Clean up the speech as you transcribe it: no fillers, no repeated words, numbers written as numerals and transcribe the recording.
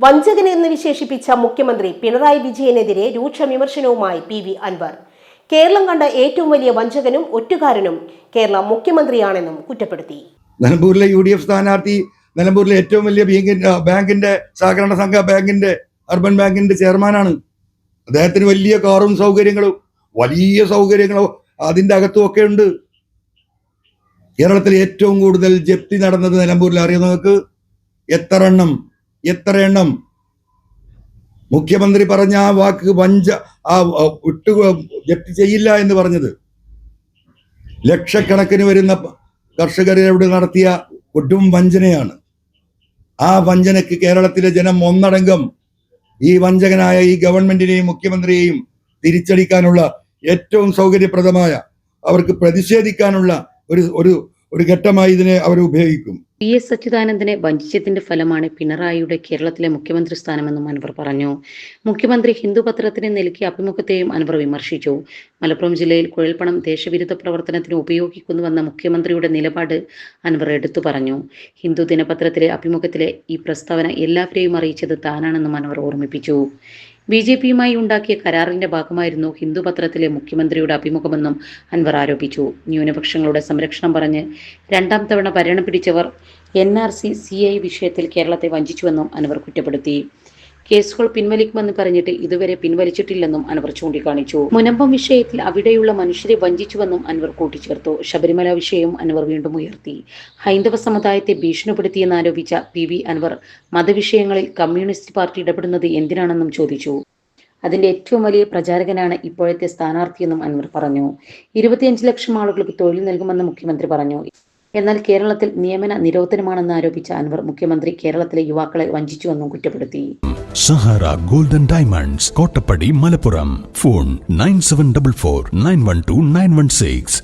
വഞ്ചകനെന്ന് വിശേഷിപ്പിച്ച മുഖ്യമന്ത്രി പിണറായി വിജയനെതിരെ രൂക്ഷ വിമർശനവുമായി PV അൻവർ. കേരളം കണ്ട ഏറ്റവും വലിയ വഞ്ചകനും ഒറ്റുകാരനും കേരള മുഖ്യമന്ത്രിയാണെന്നും കുറ്റപ്പെടുത്തി. നിലമ്പൂരിലെ UDF സ്ഥാനാർത്ഥി നിലമ്പൂരിലെ ഏറ്റവും വലിയ ബാങ്കിന്റെ സഹകരണ സംഘ ബാങ്കിന്റെ അർബൻ ബാങ്കിന്റെ ചെയർമാനാണ്. അദ്ദേഹത്തിന് വലിയ കാറും സൗകര്യങ്ങളും വലിയ സൗകര്യങ്ങളും അതിന്റെ അകത്തും ഒക്കെ ഉണ്ട്. കേരളത്തിൽ ഏറ്റവും കൂടുതൽ ജപ്തി നടന്നത് നിലമ്പൂരിൽ അറിയുന്നവർക്ക് എത്ര എണ്ണം മുഖ്യമന്ത്രി പറഞ്ഞ ആ വാക്ക് ജപ്തി ചെയ്യില്ല എന്ന് പറഞ്ഞത് ലക്ഷക്കണക്കിന് വരുന്ന കർഷകരോട് നടത്തിയ കൊടും വഞ്ചനയാണ്. ആ വഞ്ചനയ്ക്ക് കേരളത്തിലെ ജനം ഒന്നടങ്കം ഈ വഞ്ചകനായ ഈ ഗവൺമെന്റിനെയും മുഖ്യമന്ത്രിയെയും തിരിച്ചടിക്കാനുള്ള ഏറ്റവും സൗകര്യപ്രദമായ അവർക്ക് പ്രതിഷേധിക്കാനുള്ള ഒരു ഘട്ടമായി ഇതിനെ അവർ ഉപയോഗിക്കും. PS അച്യുതാനന്ദനെ വഞ്ചിച്ചതിന്റെ ഫലമാണ് പിണറായിയുടെ കേരളത്തിലെ മുഖ്യമന്ത്രി സ്ഥാനമെന്നും അൻവർ പറഞ്ഞു. മുഖ്യമന്ത്രി ഹിന്ദു പത്രത്തിന് നൽകിയ അഭിമുഖത്തെയും അൻവർ വിമർശിച്ചു. മലപ്പുറം ജില്ലയിൽ കുഴൽപ്പണം ദേശവിരുദ്ധ പ്രവർത്തനത്തിന് ഉപയോഗിക്കുന്നുവെന്ന മുഖ്യമന്ത്രിയുടെ നിലപാട് അൻവർ എടുത്തു പറഞ്ഞു. ഹിന്ദു ദിനപത്രത്തിലെ അഭിമുഖത്തിലെ ഈ പ്രസ്താവന എല്ലാവരെയും അറിയിച്ചത് താനാണെന്നും അൻവർ ഓർമ്മിപ്പിച്ചു. BJPയുമായി ഉണ്ടാക്കിയ കരാറിന്റെ ഭാഗമായിരുന്നു ഹിന്ദു പത്രത്തിലെ മുഖ്യമന്ത്രിയുടെ അഭിമുഖമെന്നും അൻവർ ആരോപിച്ചു. ന്യൂനപക്ഷങ്ങളുടെ സംരക്ഷണം പറഞ്ഞ് രണ്ടാം തവണ ഭരണം പിടിച്ചവർ NRC CI വിഷയത്തിൽ കേരളത്തെ വഞ്ചിച്ചുവെന്നും അൻവർ കുറ്റപ്പെടുത്തി. കേസുകൾ പിൻവലിക്കുമെന്ന് പറഞ്ഞിട്ട് ഇതുവരെ പിൻവലിച്ചിട്ടില്ലെന്നും അൻവർ ചൂണ്ടിക്കാണിച്ചു. മുനമ്പം വിഷയത്തിൽ അവിടെയുള്ള മനുഷ്യരെ വഞ്ചിച്ചുവെന്നും അൻവർ കൂട്ടിച്ചേർത്തു. ശബരിമല വിഷയവും അൻവർ വീണ്ടും ഉയർത്തി. ഹൈന്ദവ സമുദായത്തെ ഭീഷണിപ്പെടുത്തിയെന്നാരോപിച്ച PV അൻവർ മതവിഷയങ്ങളിൽ കമ്മ്യൂണിസ്റ്റ് പാർട്ടി ഇടപെടുന്നത് എന്തിനാണെന്നും ചോദിച്ചു. അതിന്റെ ഏറ്റവും വലിയ പ്രചാരകനാണ് ഇപ്പോഴത്തെ സ്ഥാനാർത്ഥിയെന്നും അൻവർ പറഞ്ഞു. 25 ലക്ഷം ആളുകൾക്ക് തൊഴിൽ നൽകുമെന്ന് മുഖ്യമന്ത്രി പറഞ്ഞു. എന്നാൽ കേരളത്തിൽ നിയമന നിരോധനമാണെന്ന് ആരോപിച്ച അൻവർ മുഖ്യമന്ത്രി കേരളത്തിലെ യുവാക്കളെ വഞ്ചിച്ചുവെന്നും കുറ്റപ്പെടുത്തി. Sahara golden diamonds, Kottappadi, Malappuram. Phone 9744 912 916.